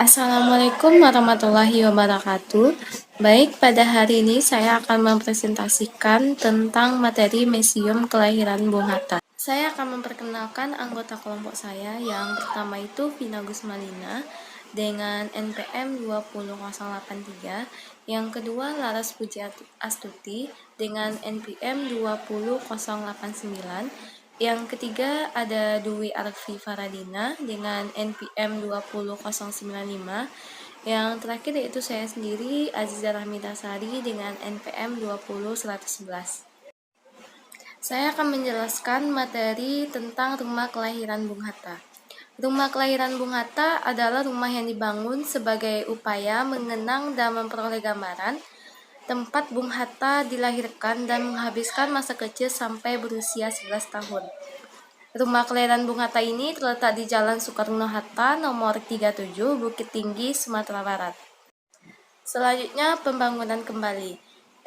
Assalamualaikum warahmatullahi wabarakatuh. Baik, pada hari ini saya akan mempresentasikan tentang materi Museum Kelahiran Bung Hatta. Saya akan memperkenalkan anggota kelompok saya. Yang pertama itu Vina Gusmalina dengan NPM 20083. Yang kedua Laras Puji Astuti dengan NPM 20089. Yang ketiga ada Dwi Arfi Faradina dengan NPM 20095. Yang terakhir yaitu saya sendiri, Aziza Rahmitasari dengan NPM 20111. Saya akan menjelaskan materi tentang rumah kelahiran Bung Hatta. Rumah kelahiran Bung Hatta adalah rumah yang dibangun sebagai upaya mengenang dan memperoleh gambaran tempat Bung Hatta dilahirkan dan menghabiskan masa kecil sampai berusia 11 tahun. Rumah kelahiran Bung Hatta ini terletak di Jalan Soekarno-Hatta nomor 37, Bukit Tinggi, Sumatera Barat. Selanjutnya, pembangunan kembali.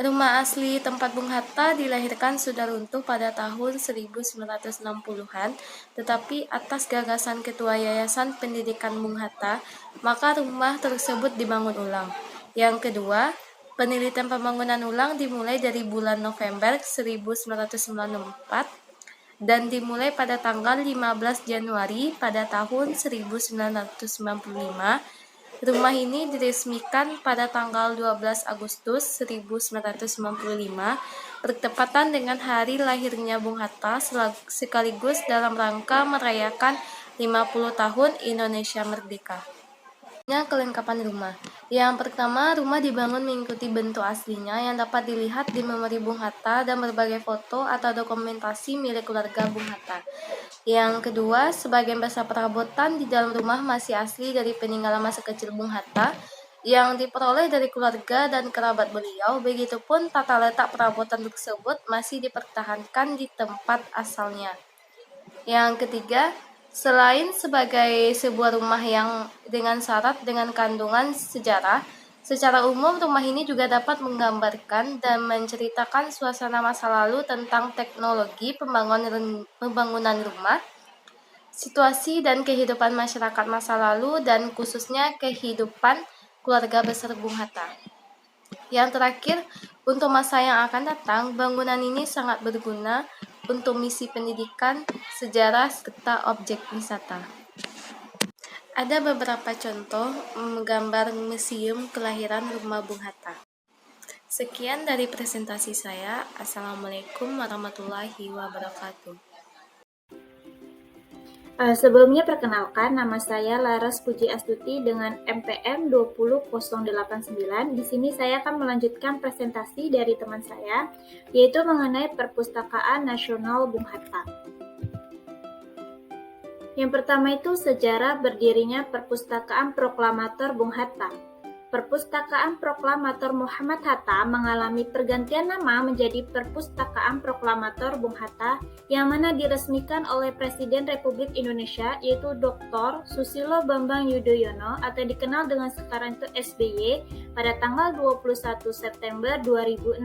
Rumah asli tempat Bung Hatta dilahirkan sudah runtuh pada tahun 1960-an, tetapi atas gagasan Ketua Yayasan Pendidikan Bung Hatta, maka rumah tersebut dibangun ulang. Yang kedua, penelitian pembangunan ulang dimulai dari bulan November 1994 dan dimulai pada tanggal 15 Januari pada tahun 1995. Rumah ini diresmikan pada tanggal 12 Agustus 1995 bertepatan dengan hari lahirnya Bung Hatta sekaligus dalam rangka merayakan 50 tahun Indonesia Merdeka. Kelengkapan rumah. Yang pertama, rumah dibangun mengikuti bentuk aslinya yang dapat dilihat di memori Bung Hatta dan berbagai foto atau dokumentasi milik keluarga Bung Hatta. Yang kedua, sebagian besar perabotan di dalam rumah masih asli dari peninggalan masa kecil Bung Hatta yang diperoleh dari keluarga dan kerabat beliau. Begitupun tata letak perabotan tersebut masih dipertahankan di tempat asalnya. Yang ketiga, selain sebagai sebuah rumah yang dengan syarat dengan kandungan sejarah, secara umum rumah ini juga dapat menggambarkan dan menceritakan suasana masa lalu tentang teknologi pembangunan rumah, situasi dan kehidupan masyarakat masa lalu, dan khususnya kehidupan keluarga besar Bung Hatta. Yang terakhir, untuk masa yang akan datang, bangunan ini sangat berguna untuk misi pendidikan, sejarah, serta objek wisata. Ada beberapa contoh menggambar museum kelahiran rumah Bung Hatta. Sekian dari presentasi saya. Assalamualaikum warahmatullahi wabarakatuh. Sebelumnya perkenalkan, nama saya Laras Puji Astuti dengan NPM 20089. Di sini saya akan melanjutkan presentasi dari teman saya, yaitu mengenai Perpustakaan Nasional Bung Hatta. Yang pertama itu sejarah berdirinya Perpustakaan Proklamator Bung Hatta. Perpustakaan Proklamator Muhammad Hatta mengalami pergantian nama menjadi Perpustakaan Proklamator Bung Hatta yang mana diresmikan oleh Presiden Republik Indonesia yaitu Dr. Susilo Bambang Yudhoyono atau dikenal dengan sekarang itu SBY pada tanggal 21 September 2006.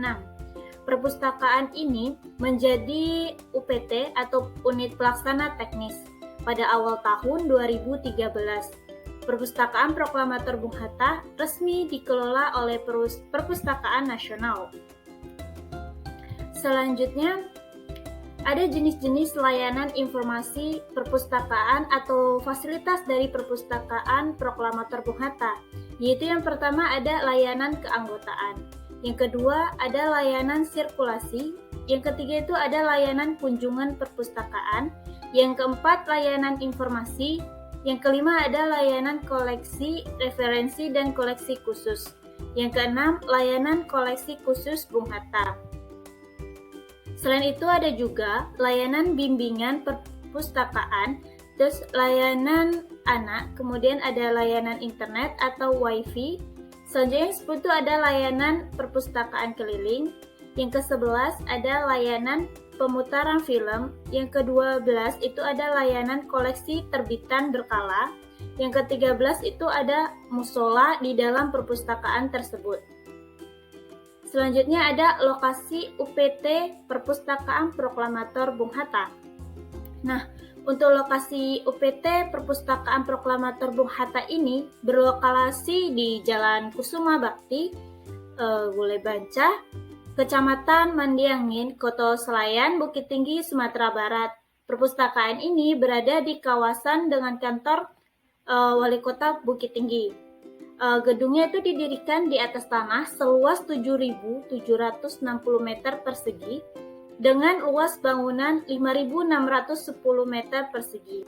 Perpustakaan ini menjadi UPT atau Unit Pelaksana Teknis pada awal tahun 2013. Perpustakaan Proklamator Bung Hatta resmi dikelola oleh Perpustakaan Nasional. Selanjutnya, ada jenis-jenis layanan informasi perpustakaan atau fasilitas dari Perpustakaan Proklamator Bung Hatta, yaitu yang pertama ada layanan keanggotaan, yang kedua ada layanan sirkulasi, yang ketiga itu ada layanan kunjungan perpustakaan, yang keempat layanan informasi, yang kelima ada layanan koleksi, referensi, dan koleksi khusus. Yang keenam, layanan koleksi khusus Bung Hatta. Selain itu ada juga layanan bimbingan perpustakaan, terus layanan anak, kemudian ada layanan internet atau wifi. Selanjutnya yang ke-10 itu ada layanan perpustakaan keliling. Yang ke-11 ada layanan pemutaran film. Yang ke-12 itu ada layanan koleksi terbitan berkala. Yang ke-13 itu ada musola di dalam perpustakaan tersebut. Selanjutnya ada lokasi UPT Perpustakaan Proklamator Bung Hatta. Nah, Untuk lokasi UPT Perpustakaan Proklamator Bung Hatta ini berlokasi di Jalan Kusuma Bakti, Gulai Banca, Kecamatan Mandiangin, Koto Selayan, Bukit Tinggi, Sumatera Barat. Perpustakaan ini berada di kawasan dengan kantor Wali Kota Bukit Tinggi. Gedungnya itu didirikan di atas tanah seluas 7.760 meter persegi dengan luas bangunan 5.610 meter persegi.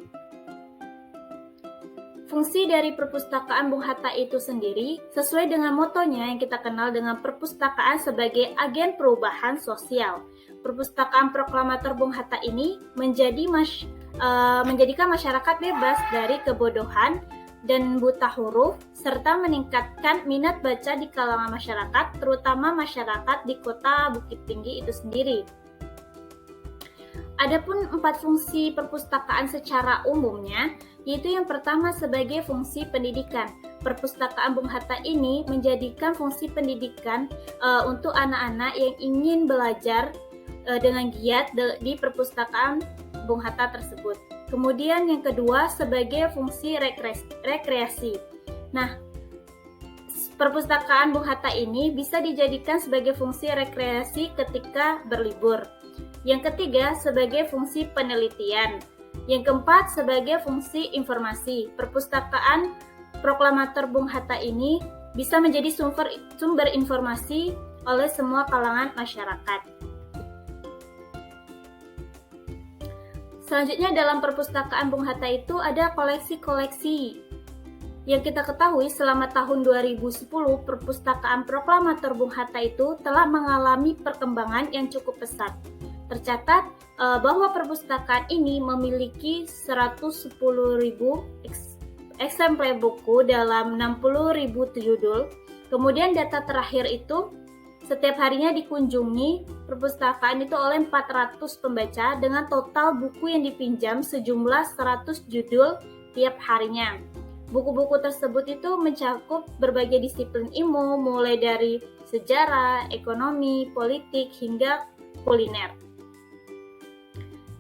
Fungsi dari Perpustakaan Bung Hatta itu sendiri sesuai dengan motonya yang kita kenal dengan perpustakaan sebagai agen perubahan sosial. Perpustakaan Proklamator Bung Hatta ini menjadikan masyarakat bebas dari kebodohan dan buta huruf, serta meningkatkan minat baca di kalangan masyarakat, terutama masyarakat di kota Bukit Tinggi itu sendiri. Adapun 4 fungsi perpustakaan secara umumnya, yaitu yang pertama sebagai fungsi pendidikan. Perpustakaan Bung Hatta ini menjadikan fungsi pendidikan untuk anak-anak yang ingin belajar dengan giat di perpustakaan Bung Hatta tersebut. Kemudian yang kedua sebagai fungsi rekreasi. Nah, perpustakaan Bung Hatta ini bisa dijadikan sebagai fungsi rekreasi ketika berlibur. Yang ketiga sebagai fungsi penelitian. Yang keempat sebagai fungsi informasi. Perpustakaan Proklamator Bung Hatta ini bisa menjadi sumber informasi oleh semua kalangan masyarakat. Selanjutnya dalam perpustakaan Bung Hatta itu ada koleksi-koleksi. Yang kita ketahui selama tahun 2010, perpustakaan Proklamator Bung Hatta itu telah mengalami perkembangan yang cukup pesat. Tercatat bahwa perpustakaan ini memiliki 110.000 eksemplar buku dalam 60.000 judul. Kemudian data terakhir itu setiap harinya dikunjungi perpustakaan itu oleh 400 pembaca dengan total buku yang dipinjam sejumlah 100 judul tiap harinya. Buku-buku tersebut itu mencakup berbagai disiplin ilmu mulai dari sejarah, ekonomi, politik, hingga kuliner.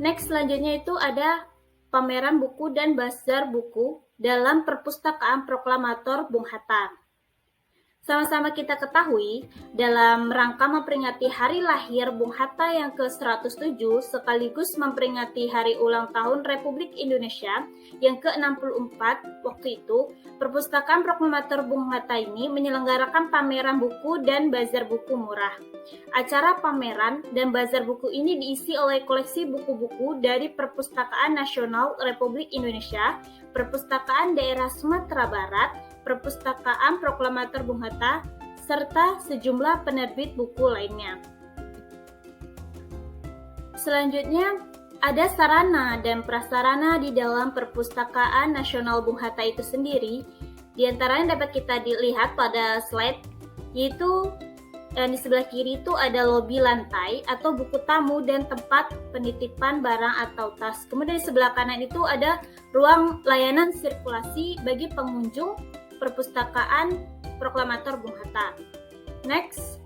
Next, selanjutnya itu ada pameran buku dan bazar buku dalam Perpustakaan Proklamator Bung Hatta. Sama-sama kita ketahui, dalam rangka memperingati hari lahir Bung Hatta yang ke-107 sekaligus memperingati hari ulang tahun Republik Indonesia yang ke-64 waktu itu, Perpustakaan Proklamator Bung Hatta ini menyelenggarakan pameran buku dan bazar buku murah. Acara pameran dan bazar buku ini diisi oleh koleksi buku-buku dari Perpustakaan Nasional Republik Indonesia, Perpustakaan Daerah Sumatera Barat, Perpustakaan Proklamator Bung Hatta, serta sejumlah penerbit buku lainnya. Selanjutnya, ada sarana dan prasarana di dalam Perpustakaan Nasional Bung Hatta itu sendiri. Di antara yang dapat kita dilihat pada slide, yaitu di sebelah kiri itu ada lobi lantai atau buku tamu dan tempat penitipan barang atau tas. Kemudian di sebelah kanan itu ada ruang layanan sirkulasi bagi pengunjung Perpustakaan Proklamator Bung Hatta. Next,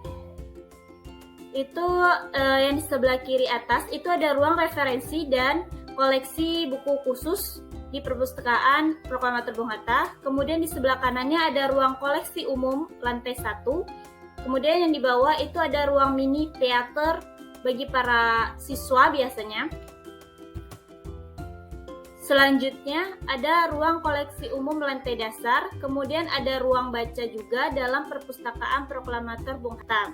itu yang di sebelah kiri atas itu ada ruang referensi dan koleksi buku khusus di Perpustakaan Proklamator Bung Hatta. Kemudian di sebelah kanannya ada ruang koleksi umum lantai 1. Kemudian yang di bawah itu ada ruang mini teater bagi para siswa biasanya. Selanjutnya ada ruang koleksi umum lantai dasar, kemudian ada ruang baca juga dalam Perpustakaan Proklamator Bung Hatta.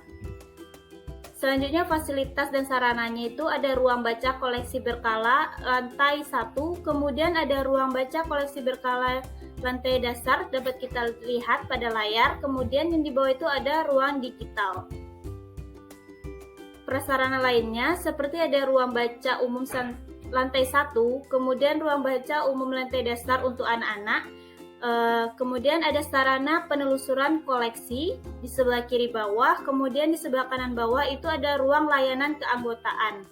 Selanjutnya fasilitas dan sarananya itu ada ruang baca koleksi berkala lantai 1, kemudian ada ruang baca koleksi berkala lantai dasar dapat kita lihat pada layar, kemudian yang di bawah itu ada ruang digital. Prasarana lainnya seperti ada ruang baca umum lantai 1, kemudian ruang baca umum lantai dasar untuk anak-anak, kemudian ada sarana penelusuran koleksi di sebelah kiri bawah, kemudian di sebelah kanan bawah itu ada ruang layanan keanggotaan.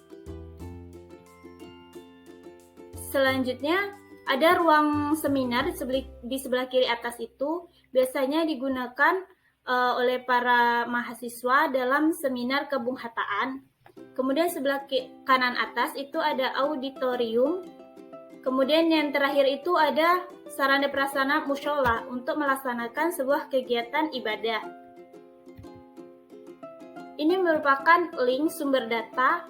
Selanjutnya ada ruang seminar di sebelah kiri atas itu biasanya digunakan oleh para mahasiswa dalam seminar Kebung Hattaan. Kemudian sebelah kanan atas itu ada auditorium Kemudian yang terakhir itu ada sarana prasarana mushola untuk melaksanakan sebuah kegiatan ibadah. Ini merupakan link sumber data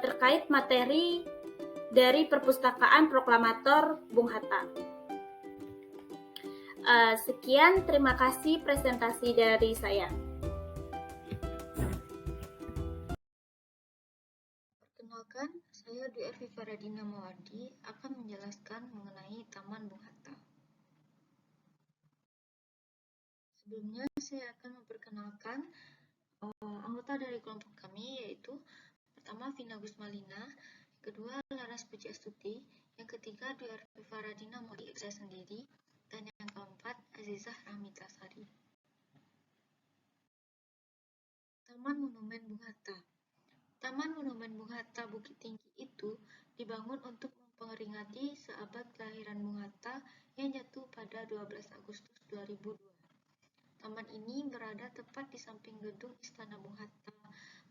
terkait materi dari Perpustakaan Proklamator Bung Hatta. Sekian, terima kasih presentasi dari saya. Perkenalkan, saya Dwi Ervi Faradina Mawardi akan menjelaskan mengenai Taman Bung Hatta. Sebelumnya, saya akan memperkenalkan anggota dari kelompok kami, yaitu pertama Vina Gusmalina, yang kedua Laras Puji Astuti, yang ketiga Dwi Ervi Faradina Mawardi, saya sendiri, dan yang keempat Azizah Rahmitasari. Taman Monumen Bung Hatta. Taman Monumen Bung Hatta Bukit Tinggi itu dibangun untuk memperingati seabad kelahiran Bung Hatta yang jatuh pada 12 Agustus 2002. Taman ini berada tepat di samping gedung Istana Bung Hatta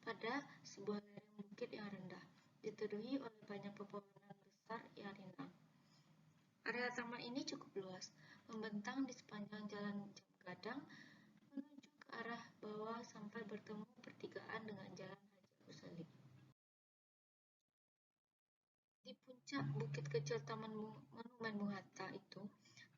pada sebuah lereng bukit yang rendah, diteduhi oleh banyak pepohonan besar yang rindang. Area taman ini cukup luas, membentang di sepanjang Jalan Jam Gadang menuju ke arah bawah sampai bertemu pertigaan dengan Jalan Haji Agus Salim. Di puncak bukit kecil Taman Monumen Bung Hatta itu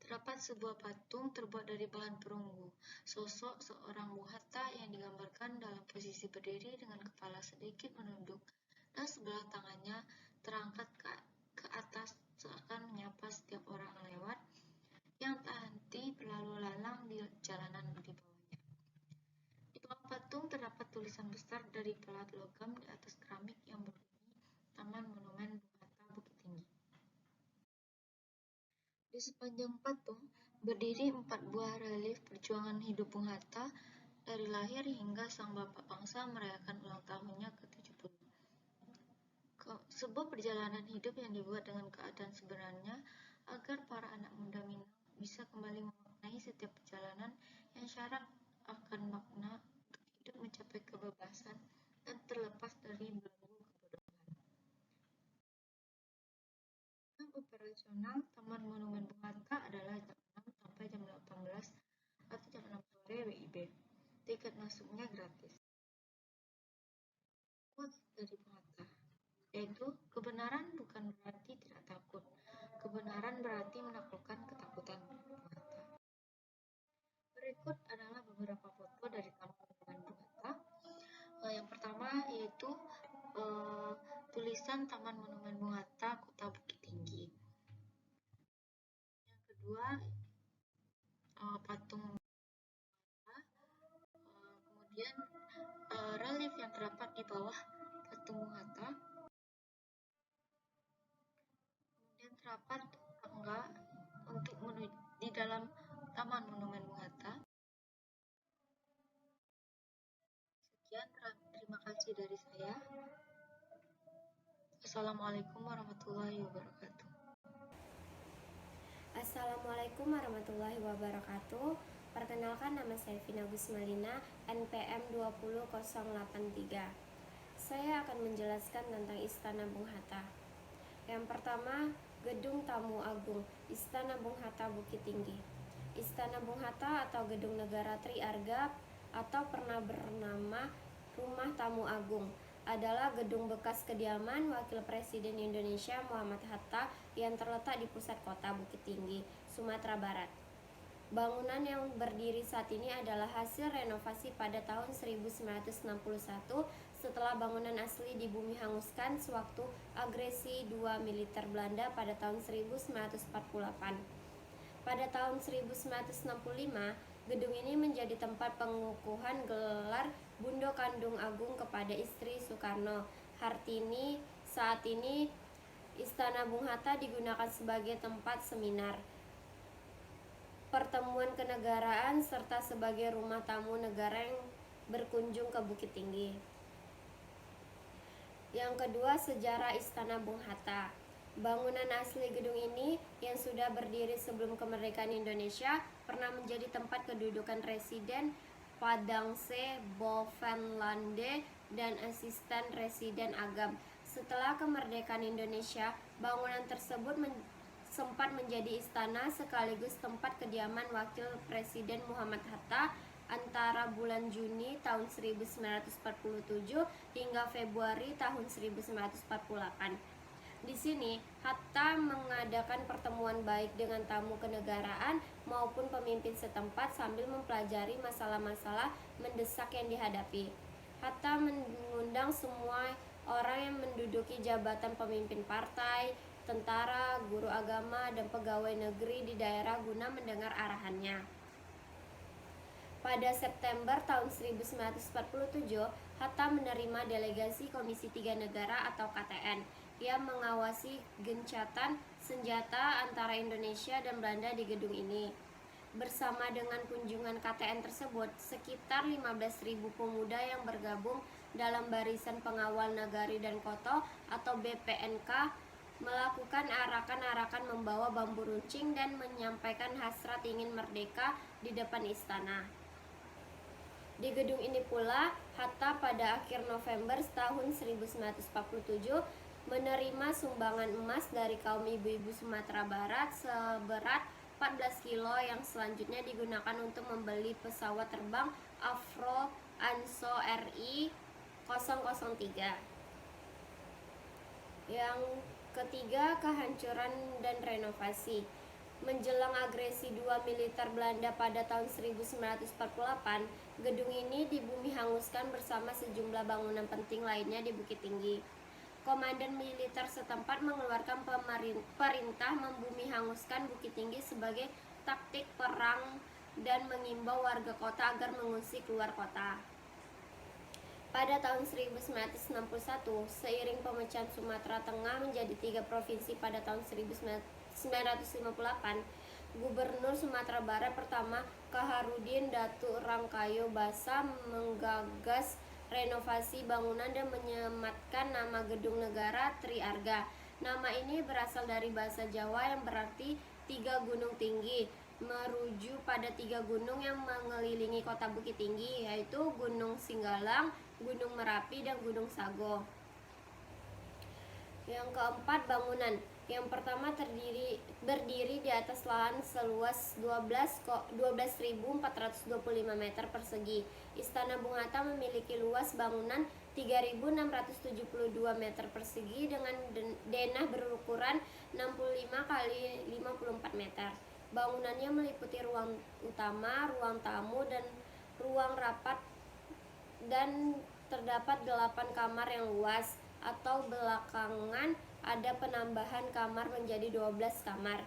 terdapat sebuah patung terbuat dari bahan perunggu, sosok seorang Bung Hatta yang digambarkan dalam posisi berdiri dengan kepala sedikit menunduk dan sebelah tangannya terangkat ke atas seakan menyapa setiap orang lewat yang tak henti berlalu lalang di jalanan di bawahnya. Di bawah patung terdapat tulisan besar dari pelat logam di atas keramik yang berbunyi Taman Monumen Bung Hatta Bukit Tinggi. Di sepanjang patung berdiri 4 buah relief perjuangan hidup Bung Hatta dari lahir hingga sang bapak bangsa merayakan ulang tahunnya ke-70. Sebuah perjalanan hidup yang dibuat dengan keadaan sebenarnya agar para anak muda Minang bisa kembali memaknai setiap perjalanan yang syarat akan makna untuk hidup mencapai kebebasan dan terlepas dari belenggu kebodohan. Jam operasional Taman Monumen Bung Hatta adalah jam 6 sampai jam 18 atau jam 6 sore WIB. Tiket masuknya gratis. Quotes dari Bung Hatta, yaitu kebenaran bukan berarti tidak takut. Kebenaran berarti menaklukkan ketakutan. Bung Hatta. Berikut adalah beberapa foto dari Taman Monumen Bung Hatta. Yang pertama yaitu tulisan Taman Monumen Bung Hatta Kota Bukit Tinggi. Yang kedua patung Bung Hatta, kemudian relief yang terdapat di bawah patung Bung Hatta, kemudian terdapat tangga untuk menuju di dalam Taman Monumen Bung Hatta. Sekian, terima kasih dari saya. Assalamualaikum warahmatullahi wabarakatuh. Assalamualaikum warahmatullahi wabarakatuh. Perkenalkan, nama saya Vina Gusmalina, NPM 20083. Saya akan menjelaskan tentang Istana Bung Hatta. Yang pertama, Gedung Tamu Agung Istana Bung Hatta Bukit Tinggi. Istana Bung Hatta atau Gedung Negara Tri Arga atau pernah bernama Rumah Tamu Agung adalah gedung bekas kediaman Wakil Presiden Indonesia Muhammad Hatta yang terletak di pusat kota Bukit Tinggi, Sumatera Barat. Bangunan yang berdiri saat ini adalah hasil renovasi pada tahun 1961 setelah bangunan asli di bumi hanguskan sewaktu agresi 2 militer Belanda pada tahun 1948. Pada tahun 1965, gedung ini menjadi tempat pengukuhan gelar Bundo Kandung Agung kepada istri Soekarno, Hartini. Saat ini, Istana Bung Hatta digunakan sebagai tempat seminar, pertemuan kenegaraan, serta sebagai rumah tamu negara yang berkunjung ke Bukit Tinggi. Yang kedua, sejarah Istana Bung Hatta. Bangunan asli gedung ini yang sudah berdiri sebelum kemerdekaan Indonesia pernah menjadi tempat kedudukan Residen Padangse Bovenlande dan Asisten Residen Agam. Setelah kemerdekaan Indonesia, Bangunan tersebut sempat menjadi istana sekaligus tempat kediaman Wakil Presiden Muhammad Hatta antara bulan Juni tahun 1947 hingga Februari tahun 1948. Di sini, Hatta mengadakan pertemuan baik dengan tamu kenegaraan maupun pemimpin setempat sambil mempelajari masalah-masalah mendesak yang dihadapi. Hatta mengundang semua orang yang menduduki jabatan pemimpin partai, tentara, guru agama, dan pegawai negeri di daerah guna mendengar arahannya. Pada September tahun 1947, Hatta menerima delegasi Komisi Tiga Negara atau KTN yang mengawasi gencatan senjata antara Indonesia dan Belanda di gedung ini. Bersama dengan kunjungan KTN tersebut, sekitar 15.000 pemuda yang bergabung dalam Barisan Pengawal Nagari dan Koto atau BPNK melakukan arakan-arakan membawa bambu runcing dan menyampaikan hasrat ingin merdeka di depan istana. Di gedung ini pula, Hatta pada akhir November tahun 1947 menerima sumbangan emas dari kaum ibu-ibu Sumatera Barat seberat 14 kilo yang selanjutnya digunakan untuk membeli pesawat terbang Avro Anso RI 003. Yang ketiga, kehancuran dan renovasi. Menjelang agresi dua militer Belanda pada tahun 1948, gedung ini dibumi hanguskan bersama sejumlah bangunan penting lainnya di Bukit Tinggi. Komandan militer setempat mengeluarkan perintah membumi hanguskan Bukit Tinggi sebagai taktik perang dan mengimbau warga kota agar mengungsi keluar kota. Pada tahun 1961, seiring pemecahan Sumatera Tengah menjadi 3 provinsi pada tahun 1958, Gubernur Sumatera Barat pertama Kaharudin Datuk Rangkayo Basa menggagas renovasi bangunan dan menyematkan nama gedung negara Tri Arga. Nama ini berasal dari bahasa Jawa yang berarti 3 gunung tinggi, merujuk pada 3 gunung yang mengelilingi kota Bukit Tinggi, yaitu Gunung Singgalang, Gunung Merapi, dan Gunung Sago. Yang keempat, bangunan. Yang pertama berdiri di atas lahan seluas 12.425 meter persegi. Istana Bung Hatta memiliki luas bangunan 3.672 meter persegi dengan denah berukuran 65 x 54 meter. Bangunannya meliputi ruang utama, ruang tamu, dan ruang rapat, dan terdapat 8 kamar yang luas, atau belakangan ada penambahan kamar menjadi 12 kamar.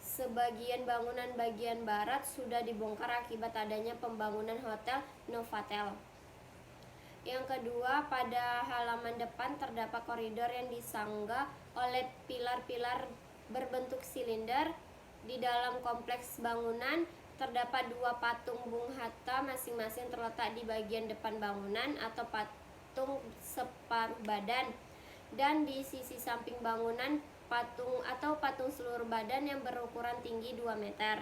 Sebagian bangunan bagian barat sudah dibongkar akibat adanya pembangunan Hotel Novotel. Yang kedua, pada halaman depan terdapat koridor yang disangga oleh pilar-pilar berbentuk silinder. Di dalam kompleks bangunan terdapat 2 patung Bung Hatta masing-masing terletak di bagian depan bangunan atau patung separuh badan, dan di sisi samping bangunan patung seluruh badan yang berukuran tinggi 2 meter.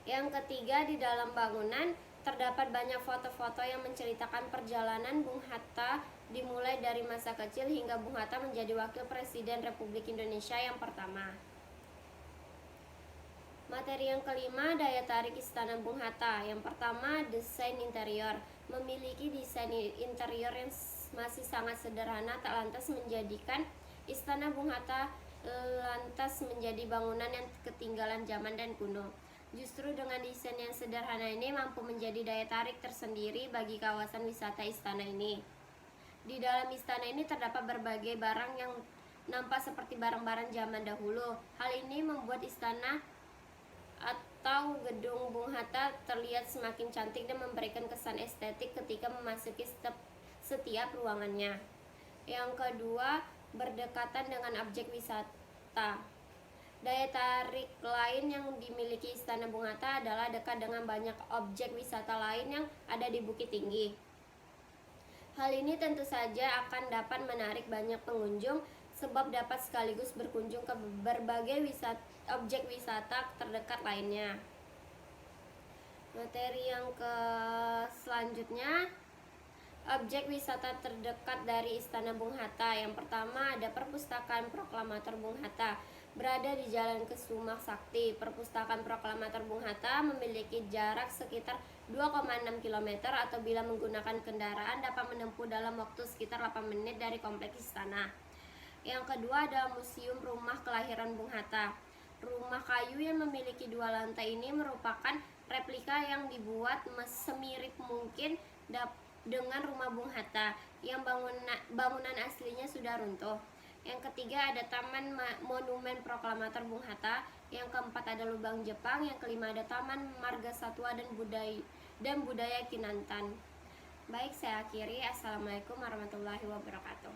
Yang ketiga, di dalam bangunan terdapat banyak foto-foto yang menceritakan perjalanan Bung Hatta dimulai dari masa kecil hingga Bung Hatta menjadi Wakil Presiden Republik Indonesia yang pertama. Materi yang kelima, daya tarik Istana Bung Hatta. Yang pertama, desain interior. Memiliki desain interior yang masih sangat sederhana tak lantas menjadikan Istana Bung Hatta lantas menjadi bangunan yang ketinggalan zaman dan kuno. Justru dengan desain yang sederhana ini mampu menjadi daya tarik tersendiri bagi kawasan wisata istana ini. Di dalam istana ini terdapat berbagai barang yang nampak seperti barang-barang zaman dahulu. Hal ini membuat istana atau gedung Bung Hatta terlihat semakin cantik dan memberikan kesan estetik ketika memasuki setiap ruangannya. Yang kedua, berdekatan dengan objek wisata. Daya tarik lain yang dimiliki Istana Bung Hatta adalah dekat dengan banyak objek wisata lain yang ada di Bukit Tinggi. Hal ini tentu saja akan dapat menarik banyak pengunjung sebab dapat sekaligus berkunjung ke berbagai objek wisata terdekat lainnya. Materi yang selanjutnya Objek wisata terdekat dari Istana Bung Hatta. Yang pertama ada Perpustakaan Proklamator Bung Hatta. Berada di Jalan Kesuma Sakti. Perpustakaan Proklamator Bung Hatta memiliki jarak sekitar 2,6 km atau bila menggunakan kendaraan dapat menempuh dalam waktu sekitar 8 menit dari kompleks istana. Yang kedua adalah Museum Rumah Kelahiran Bung Hatta. Rumah kayu yang memiliki 2 lantai ini merupakan replika yang dibuat semirip mungkin dengan rumah Bung Hatta yang bangunan aslinya sudah runtuh. Yang ketiga ada Taman Monumen Proklamator Bung Hatta. Yang keempat ada Lubang Jepang. Yang kelima ada Taman Marga Satwa dan Budaya Kinantan. Baik, saya akhiri. Assalamualaikum warahmatullahi wabarakatuh.